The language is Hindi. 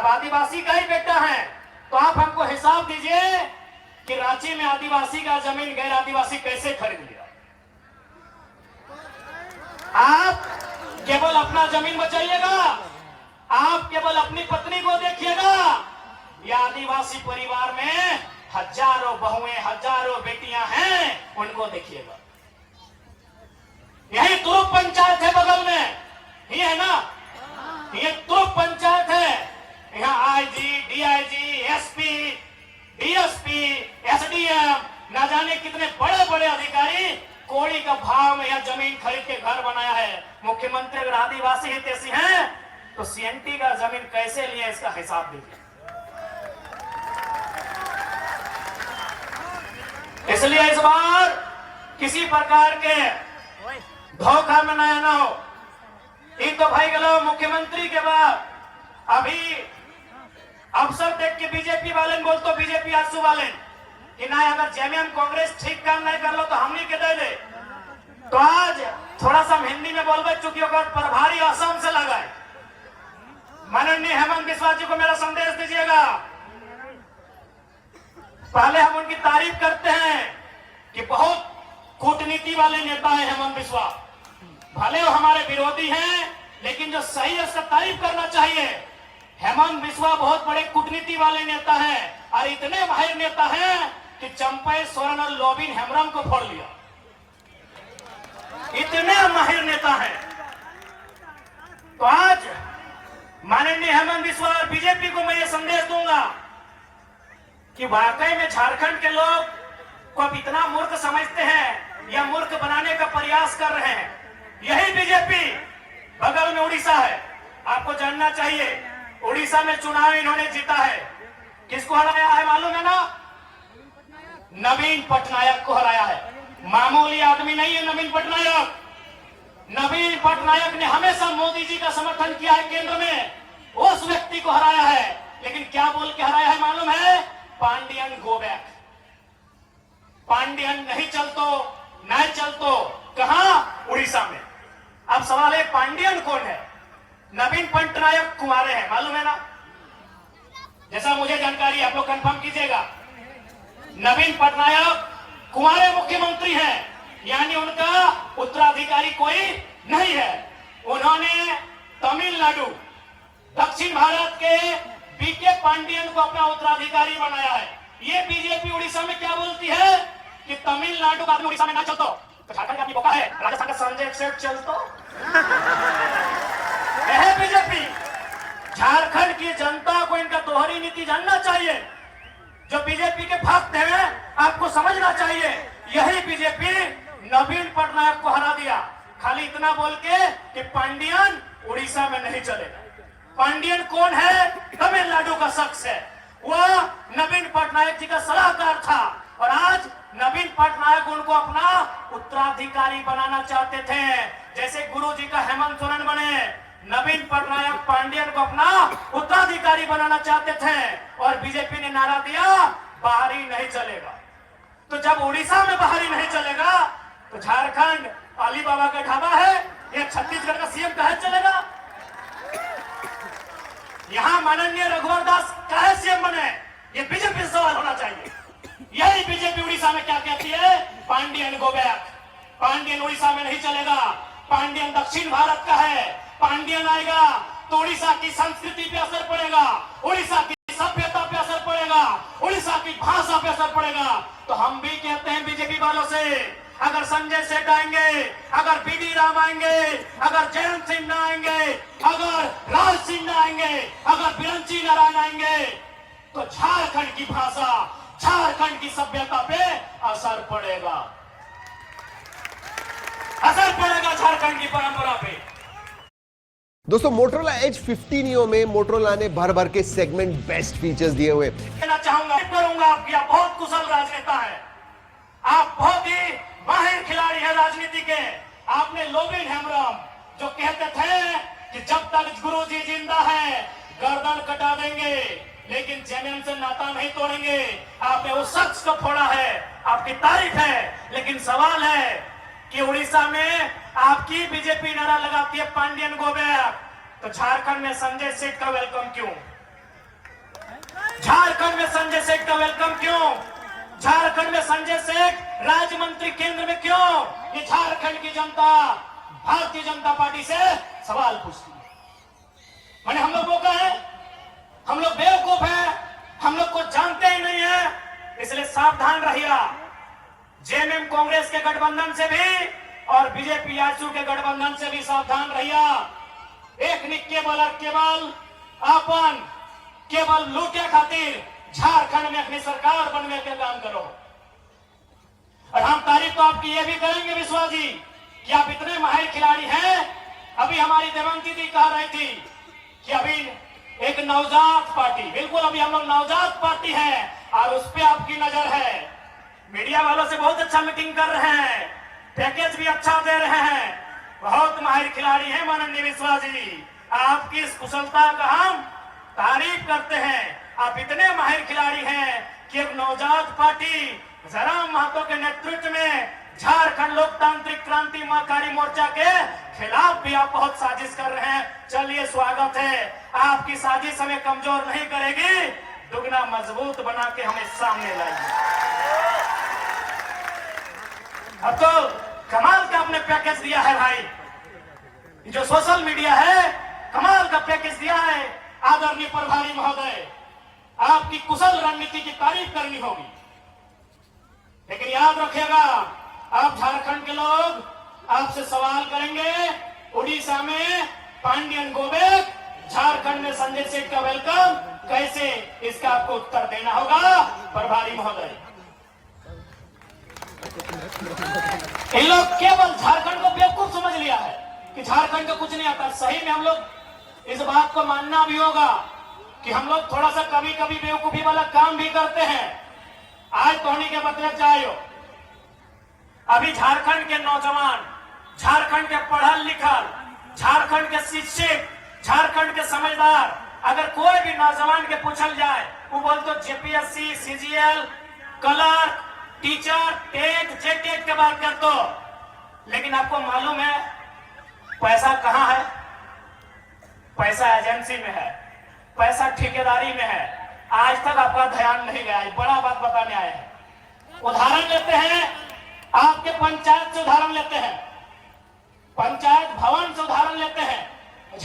आप आदिवासी का ही बेटा है, तो आप हमको हिसाब दीजिए कि रांची में आदिवासी का जमीन गैर आदिवासी कैसे खरीद लिया। आप केवल अपना जमीन बचाइएगा, आप केवल अपनी पत्नी को देखिएगा, या आदिवासी परिवार में हजारों बहुएं हजारों बेटियां हैं, उनको देखिएगा। यही तुरुप पंचायत है बगल में, ये है ना, ये तुरुप पंचायत है। यहाँ IG, DIG, SP, DSP, SDM, ना जाने कितने बड़े बड़े अधिकारी कोड़ी का भाव में यह जमीन खरीद के घर बनाया है। मुख्यमंत्री अगर आदिवासी हितैषी हैं तो सीएनटी का जमीन कैसे लिया, इसका हिसाब दीजिए। इसलिए इस बार किसी प्रकार के धोखा में नया ना हो। एक तो भाई गलो मुख्यमंत्री के बाद अभी अवसर देख के बीजेपी वाले बोल तो बीजेपी आसू वाले कि ना अगर जेएमएम कांग्रेस ठीक काम नहीं कर लो तो हम नहीं के दे दे। तो आज थोड़ा सा हिंदी में बोल चुकी होगा, प्रभारी असम से लगा है। माननीय हेमंत बिस्वा जी को मेरा संदेश दीजिएगा। पहले हम उनकी तारीफ करते हैं कि बहुत कूटनीति वाले नेता है हेमंत बिस्वा, भले वो हमारे विरोधी हैं लेकिन जो सही है उसका तारीफ करना चाहिए। हेमंत बिस्वा बहुत बड़े कूटनीति वाले नेता हैं और इतने माहिर नेता हैं कि चंपई सोरेन और लोबिन हेम्ब्रम को फोड़ लिया। इतने माहिर नेता हैं। तो आज माननीय हेमंत बिस्वा और बीजेपी को मैं ये संदेश दूंगा कि वाकई में झारखंड के लोग को अब इतना मूर्ख समझते हैं या मूर्ख बनाने का प्रयास कर रहे हैं। यही बीजेपी बगल में उड़ीसा है, आपको जानना चाहिए। उड़ीसा में चुनाव इन्होंने जीता है, किसको हराया है मालूम है ना? नवीन पटनायक को हराया है। मामूली आदमी नहीं है नवीन पटनायक। नवीन पटनायक ने हमेशा मोदी जी का समर्थन किया है केंद्र में, उस व्यक्ति को हराया है। लेकिन क्या बोल के हराया है मालूम है? Pandian go back. पांडियन नहीं चलतो, नहीं चलतो। कहां? उड़ीसा में। अब सवाल है पांडियन कौन है? नवीन पटनायक कुंवारे हैं, मालूम है ना? जैसा मुझे जानकारी आप लोग कंफर्म कीजिएगा। नवीन पटनायक कुंवारे मुख्यमंत्री हैं, यानी उनका उत्तराधिकारी कोई नहीं है। उन्होंने तमिलनाडु दक्षिण भारत के बीके पांडियन को अपना उत्तराधिकारी बनाया है। ये बीजेपी उड़ीसा में क्या बोलती है कि तमिलनाडु का आदमी उड़ीसा में ना चलतो तो झारखंड का आदमी बोका है, राजस्थान का संजय सेठ चलतो। यह बीजेपी। झारखंड की जनता को इनका दोहरी नीति जानना चाहिए। जो बीजेपी के भक्त हैं आपको समझना चाहिए, यही बीजेपी नवीन पटनायक को हरा दिया, खाली इतना बोल के कि पांडियन उड़ीसा में नहीं चलेगा। पांडियन कौन है? तमिलनाडु का शख्स है। वह नवीन पटनायक जी का सलाहकार था और आज नवीन पटनायक उनको अपना उत्तराधिकारी बनाना चाहते थे। जैसे गुरु जी का हेमंत सोरेन बने, नवीन पटनायक पांडियन को अपना उत्तराधिकारी बनाना चाहते थे और बीजेपी ने नारा दिया बाहरी नहीं चलेगा। तो जब उड़ीसा में बाहरी नहीं चलेगा तो झारखंड अली बाबा का ढाबा है, ये छत्तीसगढ़ का सीएम कहा चलेगा? यहां माननीय रघुवर दास काहे सीएम बने? ये बीजेपी से सवाल होना चाहिए। यही बीजेपी उड़ीसा में क्या कहती है? Pandian go back. पांडियन उड़ीसा में नहीं चलेगा। पांडियन दक्षिण भारत का है। पांडियन आएगा तो उड़ीसा की संस्कृति पे असर पड़ेगा, उड़ीसा की सभ्यता पे असर पड़ेगा, उड़ीसा की भाषा पे असर पड़ेगा। तो हम भी कहते हैं बीजेपी वालों से, अगर संजय सेठ आएंगे, अगर बीडी राम आएंगे, अगर जयंत सिन्हा आएंगे, अगर राज सिन्हा आएंगे, अगर बिरंची नारायण आएंगे तो झारखंड की भाषा, झारखंड की सभ्यता पे असर पड़ेगा, असर पड़ेगा झारखंड की परंपरा पे। दोस्तों मोटरोला एज 15 नियो में मोटरोला ने भर भर के सेगमेंट बेस्ट फीचर्स दिए हुए। कहना चाहूंगा करूंगा आपकी, आप बहुत कुशल राजनेता है, आप बहुत ही माहिर खिलाड़ी है राजनीति के। आपने लोबिन हेम्ब्रम जो कहते थे कि जब तक गुरु जी जिंदा है गर्दन कटा देंगे लेकिन जेएमएम से नाता नहीं तोड़ेंगे, आपने उस शख्स को फोड़ा है, आपकी तारीफ है। लेकिन सवाल है कि उड़ीसा में आपकी बीजेपी नारा लगाती है पांडियन गो बैक, तो झारखंड में संजय सेठ का वेलकम क्यों? झारखंड में संजय सेठ का वेलकम क्यों? झारखंड में संजय सेठ राज्य मंत्री केंद्र में क्यों? ये झारखंड की जनता भारतीय जनता पार्टी से सवाल पूछती है। मैंने हम लोग मौका है, हम लोग बेवकूफ है, हम लोग को जानते ही नहीं है, इसलिए सावधान रहिए। जेएमएम कांग्रेस के गठबंधन से भी और बीजेपी आजसू के गठबंधन से भी सावधान रहिए। एक ने केवल और केवल अपन केवल लूटे खातिर झारखंड में अपनी सरकार बनने के काम करो। और हम तारीफ तो आपकी ये भी करेंगे विश्वास जी कि आप इतने माहिर खिलाड़ी हैं। अभी हमारी देवंती दी कह रही थी कि अभी एक नवजात पार्टी, बिल्कुल अभी हम लोग नवजात पार्टी है और उस पर आपकी नजर है। मीडिया वालों से बहुत अच्छा मीटिंग कर रहे हैं, पैकेज भी अच्छा दे रहे हैं, बहुत माहिर खिलाड़ी हैं माननीय विश्वास जी। आपकी इस कुशलता का हम तारीफ करते हैं। आप इतने माहिर खिलाड़ी हैं कि एक नवजात पार्टी जयराम महतो के नेतृत्व में झारखंड लोकतांत्रिक क्रांति महाकारी मोर्चा के खिलाफ भी आप बहुत साजिश कर रहे हैं। चलिए स्वागत है, आपकी साजिश हमें कमजोर नहीं करेगी, दुगना मजबूत बना के हमें सामने लाएगी। अब तो कमाल का आपने पैकेज दिया है भाई, जो सोशल मीडिया है कमाल का पैकेज दिया है। आदरणीय प्रभारी महोदय, आपकी कुशल रणनीति की तारीफ करनी होगी, लेकिन याद रखिएगा आप झारखंड के लोग आपसे सवाल करेंगे। उड़ीसा में पांडियन गोबेक, झारखंड में संजय सेठ का वेलकम कैसे, इसका आपको उत्तर देना होगा प्रभारी महोदय। इन लोग केवल झारखंड को बेवकूफ समझ लिया है कि झारखंड को कुछ नहीं आता। सही में हम लोग इस बात को मानना भी होगा कि हम लोग थोड़ा सा कभी कभी बेवकूफी वाला काम भी करते हैं। आज धोनी के बदले चाहिए, अभी झारखंड के नौजवान, झारखंड के पढ़ल लिखल, झारखंड के शिक्षित, झारखंड के समझदार, अगर कोई भी नौजवान के पूछल जाए वो बोल तो JPSC, CGL, clerk, teacher, TET, JTET के बात कर दो, लेकिन आपको मालूम है पैसा कहां है? पैसा एजेंसी में है, पैसा ठेकेदारी में है। आज तक आपका ध्यान नहीं गया, बड़ा बात बताने आए हैं। उदाहरण लेते हैं, आपके पंचायत से उदाहरण लेते हैं, पंचायत भवन से उदाहरण लेते हैं।